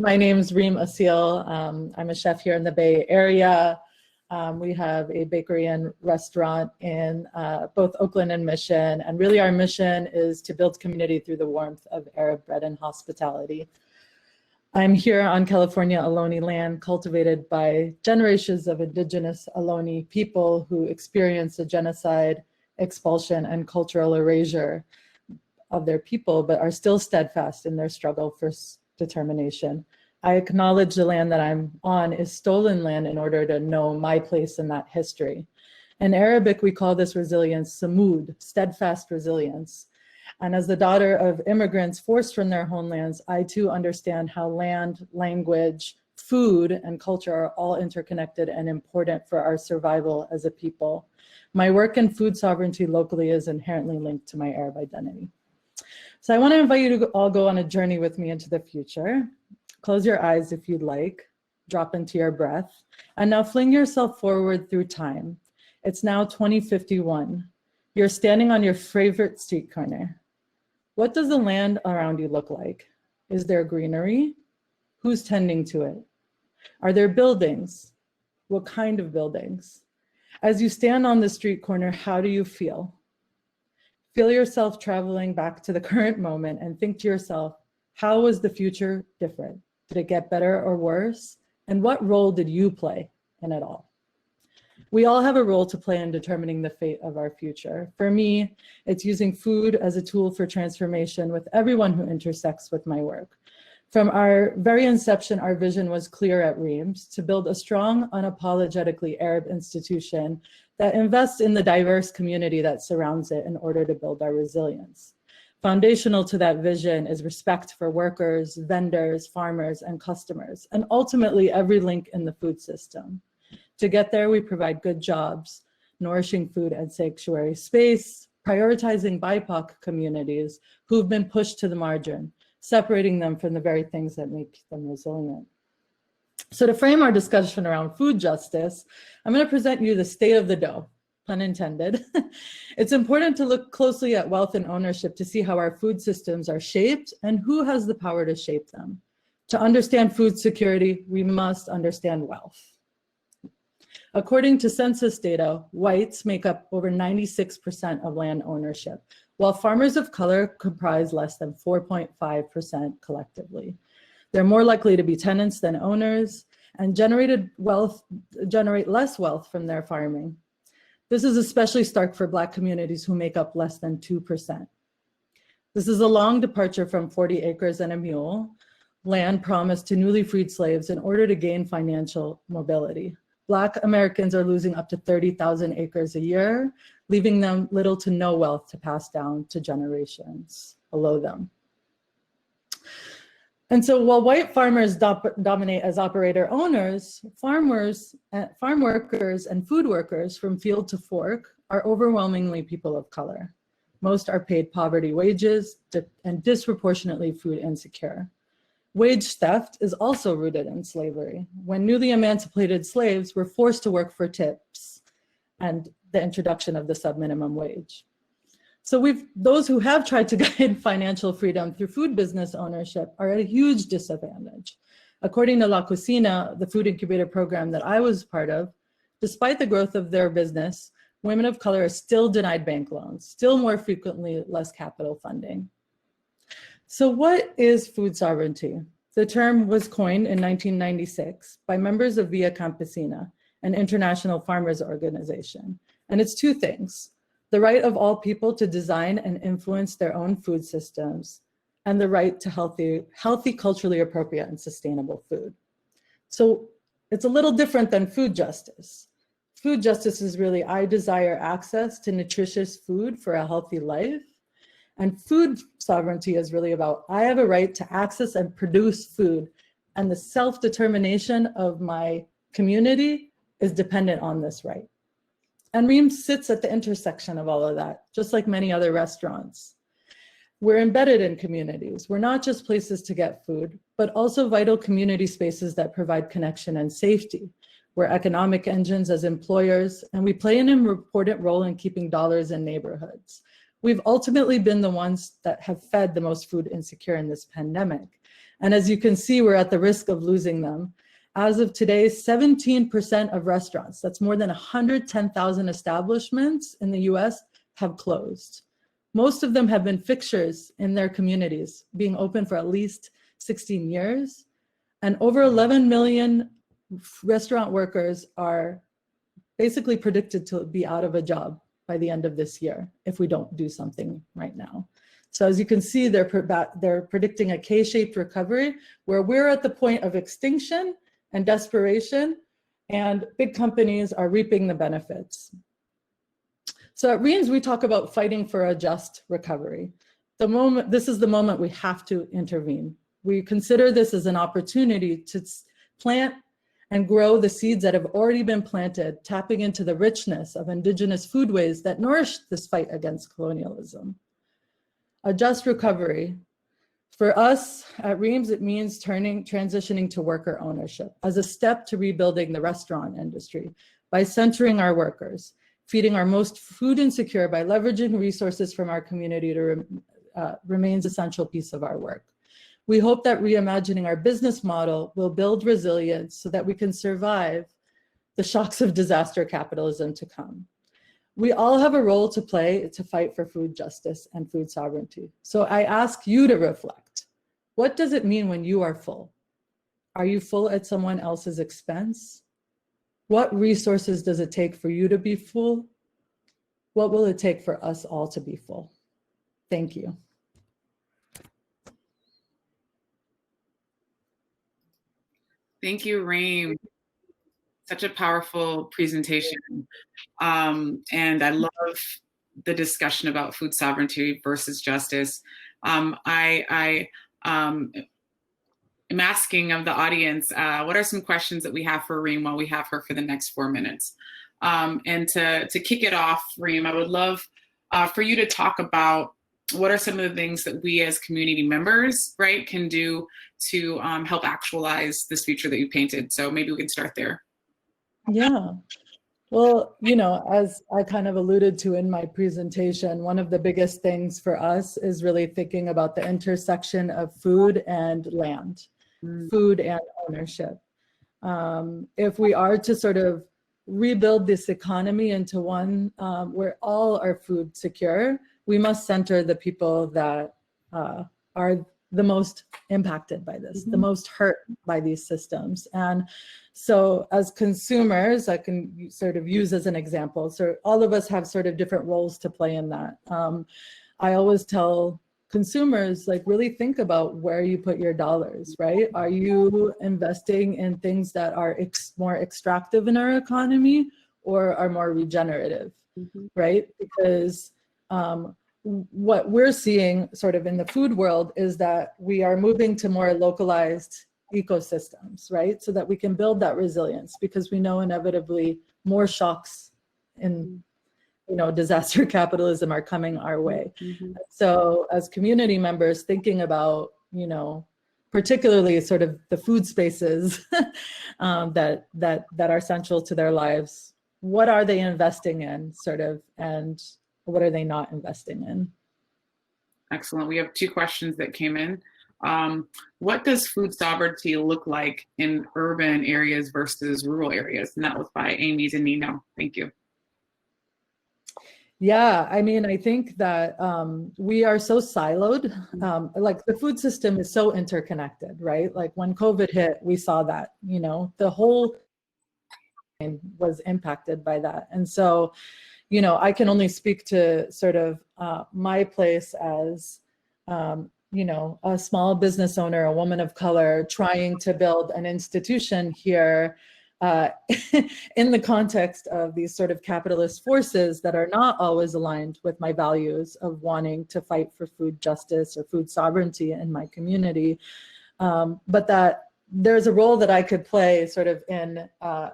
My name's Reem Assil. I'm a chef here in the Bay Area. We have a bakery and restaurant in both Oakland and Mission. And really our mission is to build community through the warmth of Arab bread and hospitality. I'm here on California Ohlone land, cultivated by generations of indigenous Ohlone people who experienced a genocide, expulsion, and cultural erasure of their people, but are still steadfast in their struggle for determination. I acknowledge the land that I'm on is stolen land in order to know my place in that history. In Arabic, we call this resilience samud, steadfast resilience. And as the daughter of immigrants forced from their homelands, I too understand how land, language, food, and culture are all interconnected and important for our survival as a people. My work in food sovereignty locally is inherently linked to my Arab identity. So I want to invite you to all go on a journey with me into the future. Close your eyes if you'd like, drop into your breath, and now fling yourself forward through time. It's now 2051. You're standing on your favorite street corner. What does the land around you look like? Is there greenery? Who's tending to it? Are there buildings? What kind of buildings? As you stand on the street corner, how do you feel? Feel yourself traveling back to the current moment and think to yourself, how was the future different? Did it get better or worse? And what role did you play in it all? We all have a role to play in determining the fate of our future. For me, it's using food as a tool for transformation with everyone who intersects with my work. From our very inception, our vision was clear at Reem's to build a strong, unapologetically Arab institution that invests in the diverse community that surrounds it in order to build our resilience. Foundational to that vision is respect for workers, vendors, farmers, and customers, and ultimately every link in the food system. To get there, we provide good jobs, nourishing food and sanctuary space, prioritizing BIPOC communities who've been pushed to the margin, separating them from the very things that make them resilient. So to frame our discussion around food justice, I'm going to present you the state of the dough, pun intended. It's important to look closely at wealth and ownership to see how our food systems are shaped and who has the power to shape them. To understand food security, we must understand wealth. According to census data, whites make up over 96% of land ownership, while farmers of color comprise less than 4.5% collectively. They're more likely to be tenants than owners and generate less wealth from their farming. This is especially stark for Black communities who make up less than 2%. This is a long departure from 40 acres and a mule, land promised to newly freed slaves in order to gain financial mobility. Black Americans are losing up to 30,000 acres a year, leaving them little to no wealth to pass down to generations below them. And so while white farmers dominate as operator owners, farm workers and food workers from field to fork are overwhelmingly people of color. Most are paid poverty wages and disproportionately food insecure. Wage theft is also rooted in slavery, when newly emancipated slaves were forced to work for tips and the introduction of the subminimum wage. So those who have tried to gain financial freedom through food business ownership are at a huge disadvantage. According to La Cocina, the food incubator program that I was part of, despite the growth of their business, women of color are still denied bank loans, still more frequently less capital funding. So what is food sovereignty? The term was coined in 1996 by members of Via Campesina, an international farmers organization. And it's two things: the right of all people to design and influence their own food systems, and the right to healthy, culturally appropriate and sustainable food. So it's a little different than food justice. Food justice is really, I desire access to nutritious food for a healthy life. And food sovereignty is really about, I have a right to access and produce food, and the self-determination of my community is dependent on this right. And Reem sits at the intersection of all of that, just like many other restaurants. We're embedded in communities. We're not just places to get food, but also vital community spaces that provide connection and safety. We're economic engines as employers, and we play an important role in keeping dollars in neighborhoods. We've ultimately been the ones that have fed the most food insecure in this pandemic. And as you can see, we're at the risk of losing them. As of today, 17% of restaurants, that's more than 110,000 establishments in the US, have closed. Most of them have been fixtures in their communities, being open for at least 16 years. And over 11 million restaurant workers are basically predicted to be out of a job by the end of this year if we don't do something right now. So as you can see, they're predicting a K-shaped recovery where we're at the point of extinction and desperation, and big companies are reaping the benefits. So at Reem's, we talk about fighting for a just recovery. This is the moment we have to intervene. We consider this as an opportunity to plant and grow the seeds that have already been planted, tapping into the richness of indigenous foodways that nourish this fight against colonialism. A just recovery. For us at Reem's, it means transitioning to worker ownership as a step to rebuilding the restaurant industry by centering our workers, feeding our most food insecure by leveraging resources from our community to remains an essential piece of our work. We hope that reimagining our business model will build resilience so that we can survive the shocks of disaster capitalism to come. We all have a role to play to fight for food justice and food sovereignty. So I ask you to reflect. What does it mean when you are full? Are you full at someone else's expense? What resources does it take for you to be full? What will it take for us all to be full? Thank you. Thank you, Reem. Such a powerful presentation. And I love the discussion about food sovereignty versus justice. I am asking of the audience, what are some questions that we have for Reem while we have her for the next 4 minutes? And to kick it off, Reem, I would love for you to talk about what are some of the things that we as community members, right, can do to help actualize this future that you painted. So maybe we can start there. Yeah. Well, you know, as I kind of alluded to in my presentation, one of the biggest things for us is really thinking about the intersection of food and land, food and ownership. If we are to sort of rebuild this economy into one where all are food secure, we must center the people that are the most impacted by this, the most hurt by these systems. And so as consumers, I can sort of use as an example, so all of us have sort of different roles to play in that. I always tell consumers, like, really think about where you put your dollars, right? Are you investing in things that are more extractive in our economy or are more regenerative, right? Because what we're seeing sort of in the food world is that we are moving to more localized ecosystems, right? So that we can build that resilience, because we know inevitably more shocks in, you know, disaster capitalism are coming our way. So as community members thinking about, you know, particularly sort of the food spaces that are central to their lives, what are they investing in, sort of, and what are they not investing in? Excellent. We have 2 questions that came in. What does food sovereignty look like in urban areas versus rural areas? And that was by Amy Zanino. Thank you. Yeah, I mean, I think that we are so siloed. Like the food system is so interconnected, right? Like when COVID hit, we saw that, you know, the whole thing was impacted by that. And so, you know, I can only speak to sort of my place as, you know, a small business owner, a woman of color, trying to build an institution here in the context of these sort of capitalist forces that are not always aligned with my values of wanting to fight for food justice or food sovereignty in my community. But that there's a role that I could play sort of in,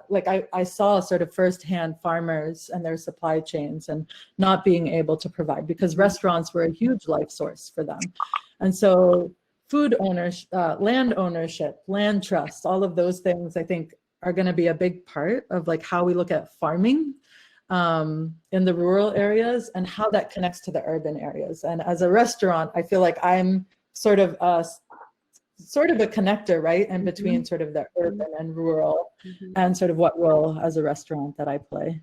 like I saw sort of firsthand farmers and their supply chains and not being able to provide, because restaurants were a huge life source for them. And so food ownership, land ownership, land trusts, all of those things I think are going to be a big part of like how we look at farming in the rural areas and how that connects to the urban areas. And as a restaurant, I feel like I'm sort of sort of a connector, right, in between sort of the urban and rural, and sort of what role as a restaurant that I play.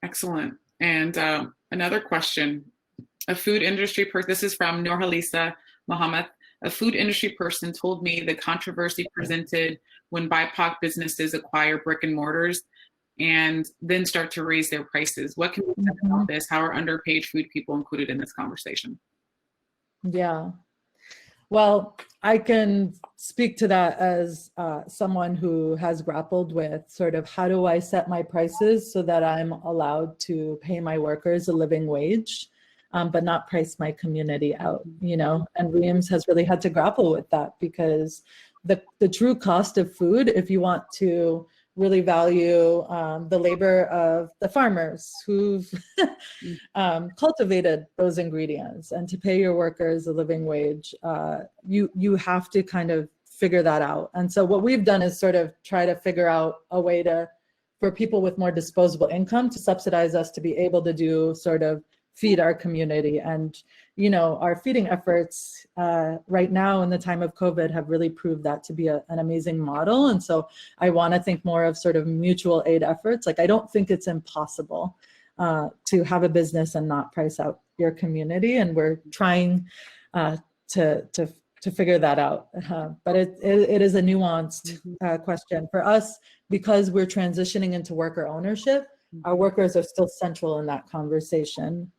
Excellent. And another question, a food industry person, this is from Nurhalisa Mohammed. A food industry person told me the controversy presented when BIPOC businesses acquire brick and mortars and then start to raise their prices. What can we say about this? How are underpaid food people included in this conversation? Yeah. Well, I can speak to that as someone who has grappled with sort of how do I set my prices so that I'm allowed to pay my workers a living wage, but not price my community out, you know? And Reem's has really had to grapple with that, because the true cost of food, if you want to really value the labor of the farmers who've cultivated those ingredients, and to pay your workers a living wage, you have to kind of figure that out. And so what we've done is sort of try to figure out a way for people with more disposable income to subsidize us to be able to do sort of feed our community. And, you know, our feeding efforts right now in the time of COVID have really proved that to be an amazing model. And so I want to think more of sort of mutual aid efforts. Like, I don't think it's impossible to have a business and not price out your community. And we're trying to figure that out. But it is a nuanced question for us, because we're transitioning into worker ownership. Our workers are still central in that conversation.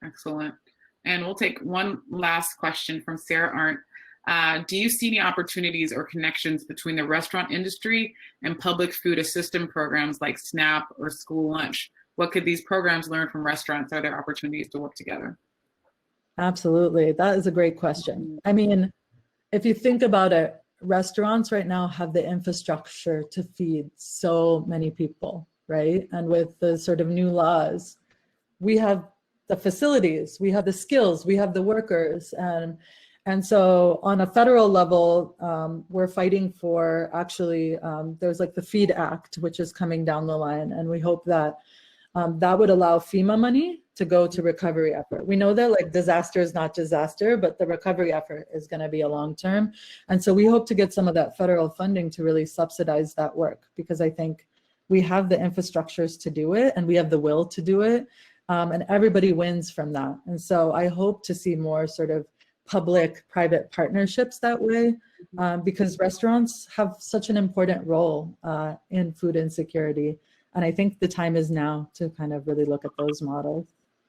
Excellent. And we'll take one last question from Sarah Arndt. Do you see any opportunities or connections between the restaurant industry and public food assistance programs like SNAP or school lunch? What could these programs learn from restaurants? Are there opportunities to work together? Absolutely. That is a great question. I mean, if you think about it, restaurants right now have the infrastructure to feed so many people, right? And with the sort of new laws, we have the facilities, we have the skills, we have the workers. And so on a federal level, we're fighting for, actually, there's like the FEED Act, which is coming down the line. And we hope that that would allow FEMA money to go to recovery effort. We know that like disaster is not disaster, but the recovery effort is going to be a long term. And so we hope to get some of that federal funding to really subsidize that work, because I think we have the infrastructures to do it and we have the will to do it. And everybody wins from that. And so I hope to see more sort of public-private partnerships that way, because restaurants have such an important role in food insecurity. And I think the time is now to kind of really look at those models.